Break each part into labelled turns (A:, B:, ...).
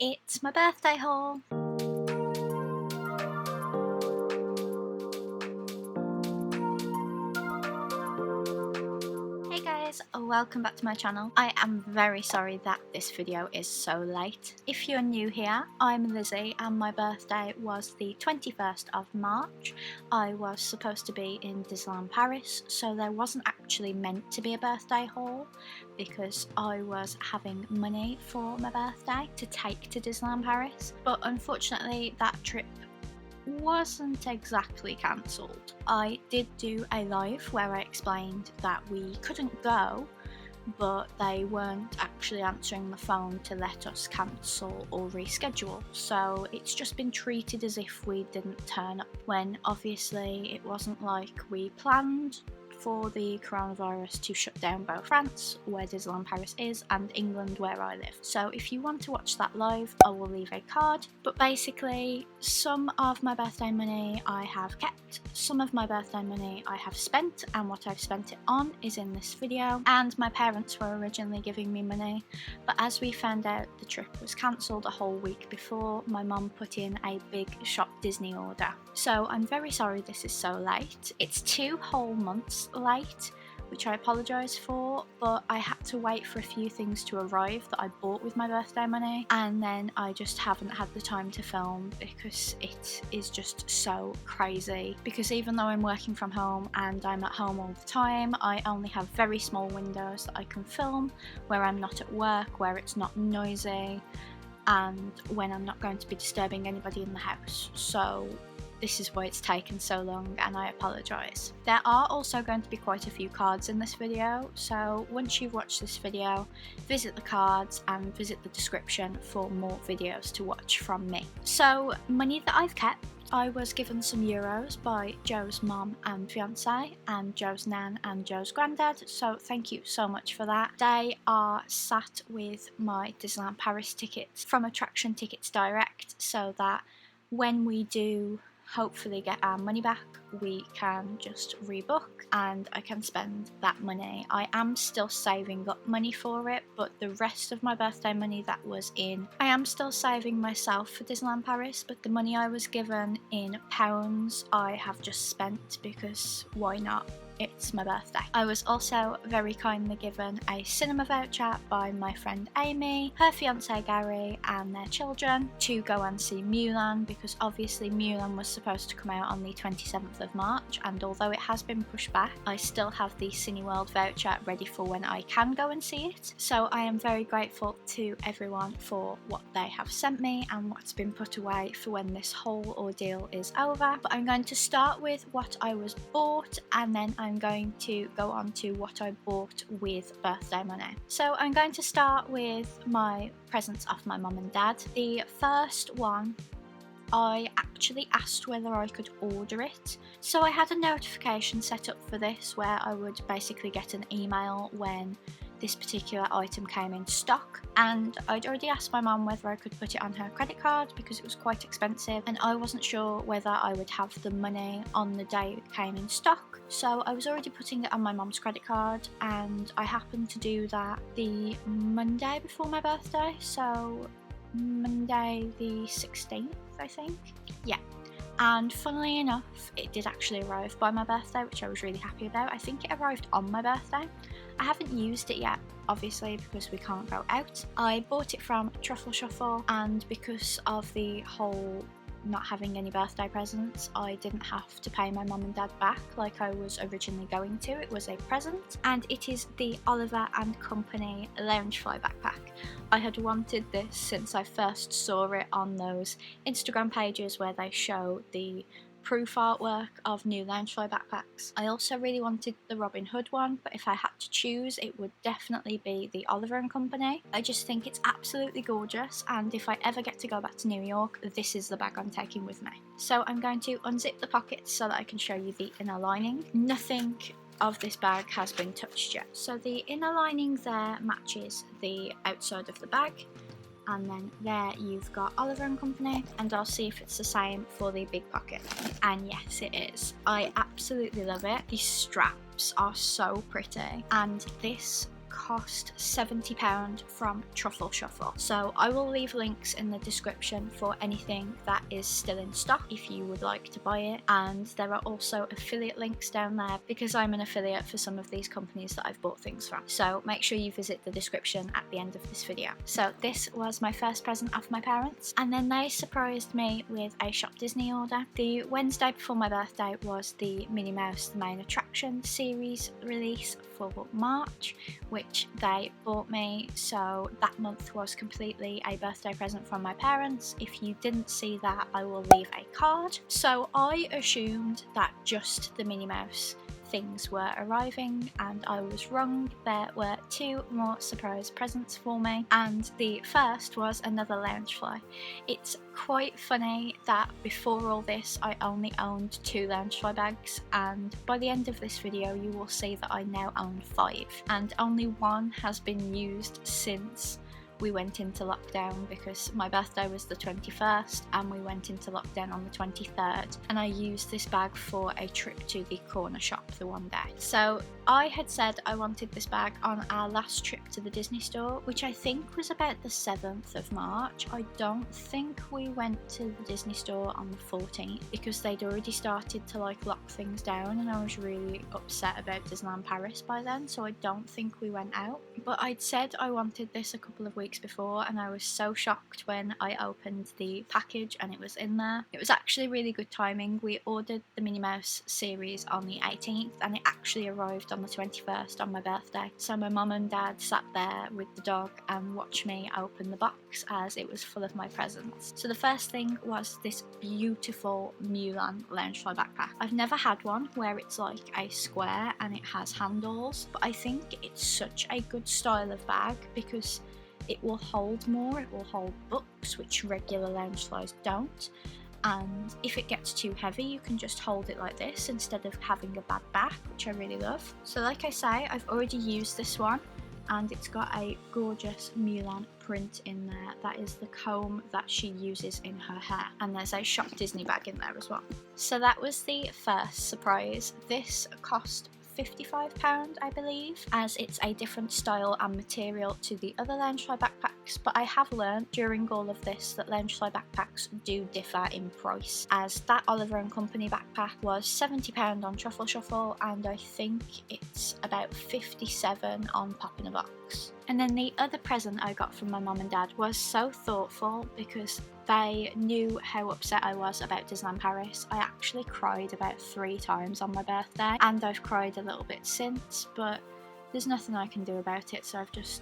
A: It's my birthday haul. Hey guys, welcome back to my channel. I am very sorry that this video is so late. If you're new here, I'm Lizzie and my birthday was the 21st of March. I was supposed to be in Disneyland Paris, so there wasn't actually meant to be a birthday haul because I was having money for my birthday to take to Disneyland Paris, but unfortunately that trip wasn't exactly cancelled. I did do a live where I explained that we couldn't go, but they weren't actually answering the phone to let us cancel or reschedule, so it's just been treated as if we didn't turn up, when obviously it wasn't like we planned for the coronavirus to shut down both France, where Disneyland Paris is, and England, where I live. So if you want to watch that live, I will leave a card. But basically, some of my birthday money I have kept, some of my birthday money I have spent, and what I've spent it on is in this video. And my parents were originally giving me money, but as we found out the trip was cancelled a whole week before, my mum put in a big Shop Disney order. So I'm very sorry this is so late. It's 2 whole months late, which I apologise for, but I had to wait for a few things to arrive that I bought with my birthday money, and then I just haven't had the time to film because it is just so crazy. Because even though I'm working from home and I'm at home all the time, I only have very small windows that I can film where I'm not at work, where it's not noisy, and when I'm not going to be disturbing anybody in the house. So this is why it's taken so long, and I apologise. There are also going to be quite a few cards in this video, so once you've watched this video, visit the cards and visit the description for more videos to watch from me. So, money that I've kept, I was given some euros by Joe's mum and fiance, and Joe's nan and Joe's granddad, so thank you so much for that. They are sat with my Disneyland Paris tickets from Attraction Tickets Direct, so that when we do hopefully get our money back, we can just rebook and I can spend that money. I am still saving up money for it, but the rest of my birthday money that was in, I am still saving myself for Disneyland Paris, but the money I was given in pounds I have just spent because why not? It's my birthday. I was also very kindly given a cinema voucher by my friend Amy, her fiance Gary and their children to go and see Mulan, because obviously Mulan was supposed to come out on the 27th of March, and although it has been pushed back, I still have the Cineworld voucher ready for when I can go and see it. So I am very grateful to everyone for what they have sent me and what's been put away for when this whole ordeal is over. But I'm going to start with what I was bought, and then I'm going to go on to what I bought with birthday money. So I'm going to start with my presents off my mum and dad. The first one, I actually asked whether I could order it. So I had a notification set up for this where I would basically get an email when this particular item came in stock, and I'd already asked my mum whether I could put it on her credit card because it was quite expensive, and I wasn't sure whether I would have the money on the day it came in stock, so I was already putting it on my mum's credit card, and I happened to do that the Monday before my birthday, so Monday the 16th I think, yeah. And funnily enough, it did actually arrive by my birthday, which I was really happy about. I think it arrived on my birthday. I haven't used it yet, obviously, because we can't go out. I bought it from Truffle Shuffle, and because of the whole not having any birthday presents, I didn't have to pay my mum and dad back like I was originally going to. It was a present, and it is the Oliver and Company Loungefly backpack. I had wanted this since I first saw it on those Instagram pages where they show the proof artwork of new Loungefly backpacks. I also really wanted the Robin Hood one, but if I had to choose, it would definitely be the Oliver and Company. I just think it's absolutely gorgeous, and if I ever get to go back to New York, this is the bag I'm taking with me. So I'm going to unzip the pockets so that I can show you the inner lining. Nothing of this bag has been touched yet. So the inner lining there matches the outside of the bag, and then there you've got Oliver and Company, and I'll see if it's the same for the big pocket, and yes it is. I absolutely love it. The straps are so pretty, and this cost £70 from Truffle Shuffle. So I will leave links in the description for anything that is still in stock if you would like to buy it, and there are also affiliate links down there because I'm an affiliate for some of these companies that I've bought things from. So make sure you visit the description at the end of this video. So this was my first present off my parents, and then they surprised me with a Shop Disney order. The Wednesday before my birthday was the Minnie Mouse The Main Attraction series release for March, which they bought me, so that month was completely a birthday present from my parents. If you didn't see that, I will leave a card. So I assumed that just the Minnie Mouse things were arriving, and I was wrong. There were 2 more surprise presents for me, and the first was another Loungefly. It's quite funny that before all this I only owned 2 Loungefly bags, and by the end of this video you will see that I now own 5, and only 1 has been used since we went into lockdown, because my birthday was the 21st and we went into lockdown on the 23rd, and I used this bag for a trip to the corner shop the one day. So I had said I wanted this bag on our last trip to the Disney store, which I think was about the 7th of March. I don't think we went to the Disney store on the 14th because they'd already started to like lock things down, and I was really upset about Disneyland Paris by then, so I don't think we went out. But I'd said I wanted this a couple of weeks before, and I was so shocked when I opened the package and it was in there. It was actually really good timing. We ordered the Minnie Mouse series on the 18th and it actually arrived on the 21st on my birthday. So my mum and dad sat there with the dog and watched me open the box as it was full of my presents. So the first thing was this beautiful Mulan Loungefly backpack. I've never had one where it's like a square and it has handles, but I think it's such a good style of bag because it will hold more, it will hold books, which regular Loungeflies don't, and if it gets too heavy you can just hold it like this instead of having a bad back, which I really love. So like I say, I've already used this one and it's got a gorgeous Mulan print in there. That is the comb that she uses in her hair, and there's a Shop Disney bag in there as well. So that was the first surprise. This cost £55, I believe, as it's a different style and material to the other Loungefly backpacks, but I have learned during all of this that Loungefly backpacks do differ in price, as that Oliver & Company backpack was £70 on Truffle Shuffle, and I think it's about £57 on Pop in a Box. And then the other present I got from my mum and dad was so thoughtful because they knew how upset I was about Disneyland Paris. I actually cried about 3 times on my birthday, and I've cried a little bit since, but there's nothing I can do about it, so I've just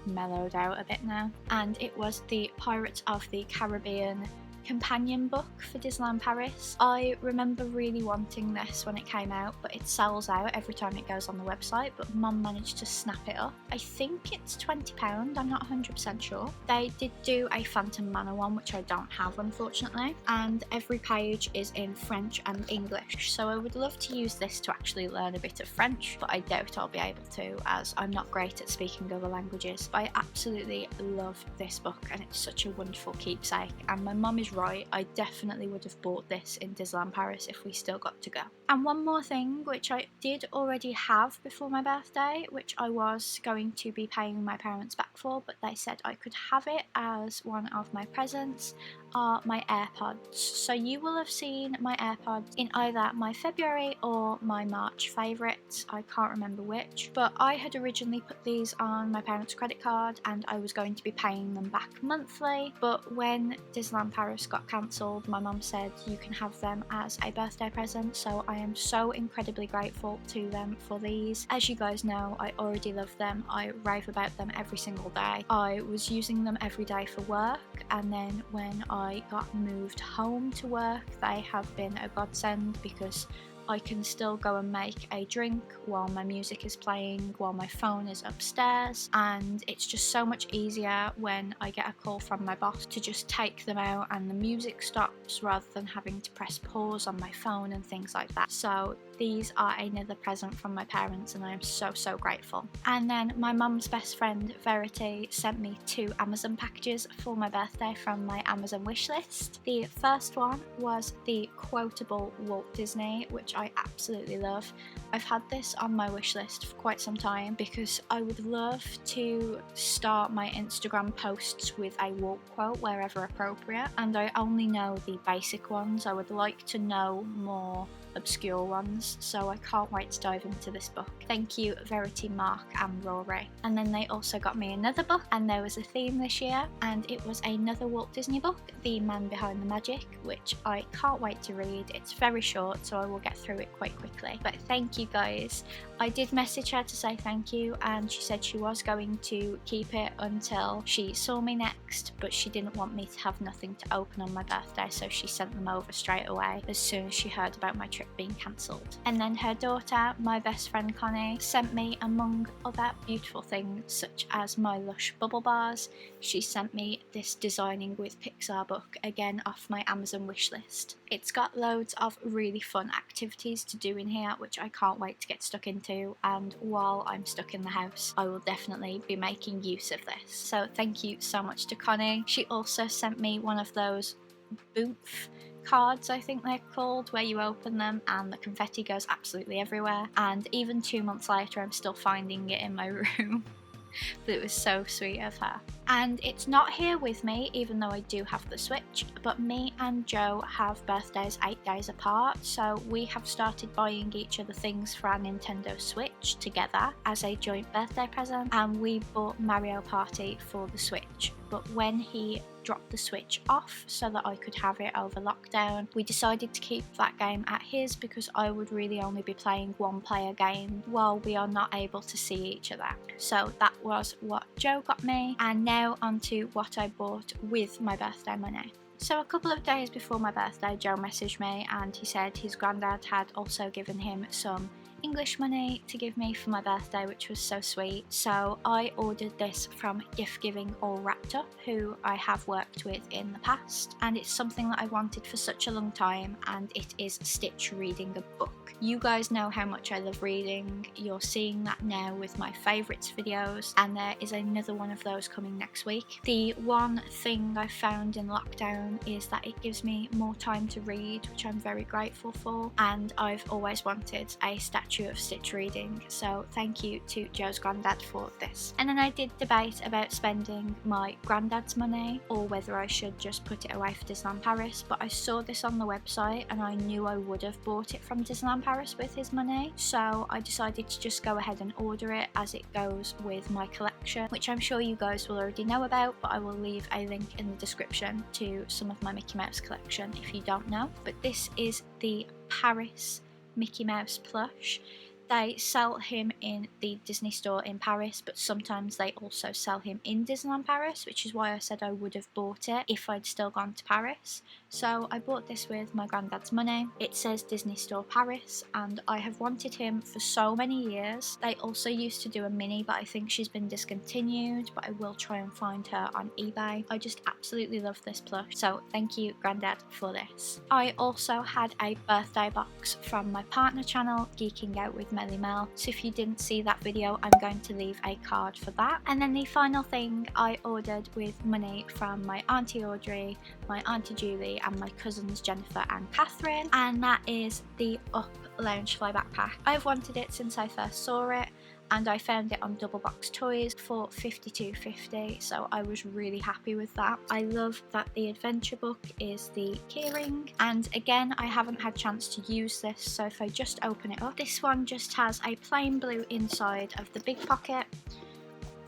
A: mellowed out a bit now. And it was the Pirates of the Caribbean companion book for Disneyland Paris. I remember really wanting this when it came out, but it sells out every time it goes on the website, but Mum managed to snap it up. I think it's £20, I'm not 100% sure. They did do a Phantom Manor one, which I don't have unfortunately, and every page is in French and English, so I would love to use this to actually learn a bit of French, but I doubt I'll be able to as I'm not great at speaking other languages. But I absolutely love this book and it's such a wonderful keepsake, and my mum is right, I definitely would have bought this in Disneyland Paris if we still got to go. And one more thing, which I did already have before my birthday, which I was going to be paying my parents back for, but they said I could have it as one of my presents, are my AirPods. So you will have seen my AirPods in either my February or my March favourites, I can't remember which, but I had originally put these on my parents' credit card and I was going to be paying them back monthly, but when Disneyland Paris got cancelled, my mum said you can have them as a birthday present, so I am so incredibly grateful to them for these. As you guys know, I already love them, I rave about them every single day. I was using them every day for work, and then when I got moved home to work, they have been a godsend because I can still go and make a drink while my music is playing, while my phone is upstairs, and it's just so much easier when I get a call from my boss to just take them out and the music stops rather than having to press pause on my phone and things like that. So these are another present from my parents and I am so grateful. And then my mum's best friend Verity sent me 2 Amazon packages for my birthday from my Amazon wish list. The first one was the quotable Walt Disney, which which I absolutely love. I've had this on my wish list for quite some time because I would love to start my Instagram posts with a walk quote wherever appropriate, and I only know the basic ones. I would like to know more obscure ones, so I can't wait to dive into this book. Thank you Verity, Mark and Rory. And then they also got me another book, and there was a theme this year, and it was another Walt Disney book, The Man Behind the Magic, which I can't wait to read. It's very short, so I will get through it quite quickly. But thank you guys. I did message her to say thank you, and she said she was going to keep it until she saw me next, but she didn't want me to have nothing to open on my birthday, so she sent them over straight away as soon as she heard about my trip being cancelled. And then her daughter, my best friend Connie, sent me, among other beautiful things such as my Lush bubble bars, she sent me this Designing with Pixar book, again off my Amazon wish list. It's got loads of really fun activities to do in here, which I can't wait to get stuck into, and while I'm stuck in the house I will definitely be making use of this. So thank you so much to Connie. She also sent me one of those booth cards, I think they're called, where you open them and the confetti goes absolutely everywhere, and even 2 months later I'm still finding it in my room. But it was so sweet of her. And it's not here with me, even though I do have the Switch, but me and Joe have birthdays 8 days apart, so we have started buying each other things for our Nintendo Switch together as a joint birthday present, and we bought Mario Party for the Switch. But when he dropped the Switch off so that I could have it over lockdown, we decided to keep that game at his because I would really only be playing one player game while we are not able to see each other. So that was what Joe got me, and now onto what I bought with my birthday money. So a couple of days before my birthday, Joe messaged me and he said his granddad had also given him some English money to give me for my birthday, which was so sweet. So I ordered this from Gift Giving All Wrapped Up, who I have worked with in the past, and it's something that I wanted for such a long time, and it is Stitch reading a book. You guys know how much I love reading. You're seeing that now with my favourites videos, and there is another one of those coming next week. The one thing I found in lockdown is that it gives me more time to read, which I'm very grateful for, and I've always wanted a statue of Stitch reading, so thank you to Joe's granddad for this. And then I did debate about spending my granddad's money or whether I should just put it away for Disneyland Paris, but I saw this on the website and I knew I would have bought it from Disneyland Paris with his money, so I decided to just go ahead and order it as it goes with my collection, which I'm sure you guys will already know about, but I will leave a link in the description to some of my Mickey Mouse collection if you don't know. But this is the Paris Mickey Mouse plush. They sell him in the Disney store in Paris, but sometimes they also sell him in Disneyland Paris, which is why I said I would have bought it if I'd still gone to Paris. So I bought this with my granddad's money. It says Disney Store Paris, and I have wanted him for so many years. They also used to do a mini, but I think she's been discontinued, but I will try and find her on eBay. I just absolutely love this plush, so thank you granddad for this. I also had a birthday box from my partner channel, Geeking Out with Melly Mel, so if you didn't see that video I'm going to leave a card for that. And then the final thing I ordered with money from my auntie Audrey, my auntie Julie and my cousins Jennifer and Catherine, and that is the Up Loungefly backpack. I've wanted it since I first saw it, and I found it on Double Box Toys for $52.50, so I was really happy with that. I love that the adventure book is the keyring, and again I haven't had chance to use this, so if I just open it up, this one just has a plain blue inside of the big pocket,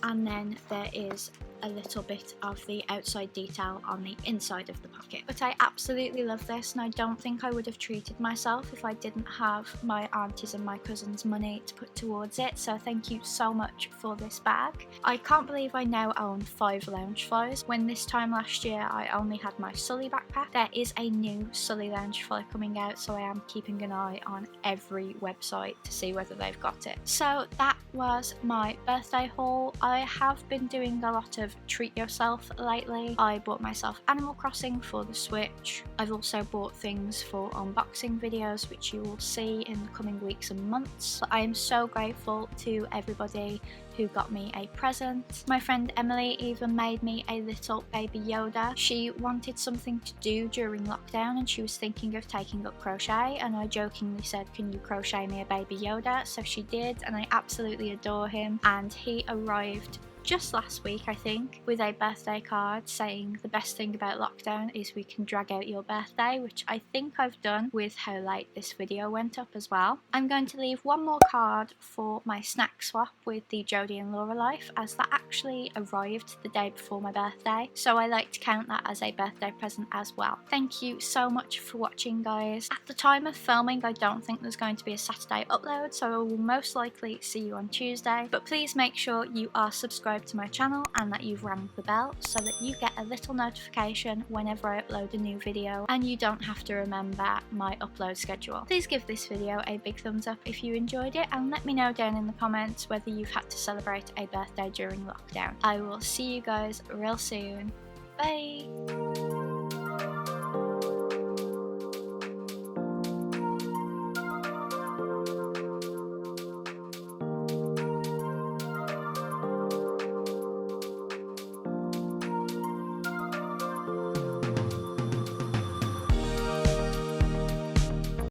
A: and then there is a little bit of the outside detail on the inside of the pocket. But I absolutely love this, and I don't think I would have treated myself if I didn't have my aunties and my cousins' money to put towards it, so thank you so much for this bag. I can't believe I now own 5 Loungeflies, when this time last year I only had my Sully backpack. There is a new Sully Loungefly coming out, so I am keeping an eye on every website to see whether they've got it. So that was my birthday haul. I have been doing a lot of treat yourself lately. I bought myself Animal Crossing for the Switch. I've also bought things for unboxing videos which you will see in the coming weeks and months. I am so grateful to everybody who got me a present. My friend Emily even made me a little baby Yoda. She wanted something to do during lockdown and she was thinking of taking up crochet, and I jokingly said, can you crochet me a baby Yoda? So she did, and I absolutely adore him, and he arrived just last week, I think, with a birthday card saying the best thing about lockdown is we can drag out your birthday, which I think I've done with how late this video went up as well. I'm going to leave one more card for my snack swap with the Jodie and Laura life, as that actually arrived the day before my birthday, so I like to count that as a birthday present as well. Thank you so much for watching, guys. At the time of filming, I don't think there's going to be a Saturday upload, so I will most likely see you on Tuesday, but please make sure you are subscribed to my channel and that you've rang the bell so that you get a little notification whenever I upload a new video and you don't have to remember my upload schedule. Please give this video a big thumbs up if you enjoyed it, and let me know down in the comments whether you've had to celebrate a birthday during lockdown. I will see you guys real soon. Bye!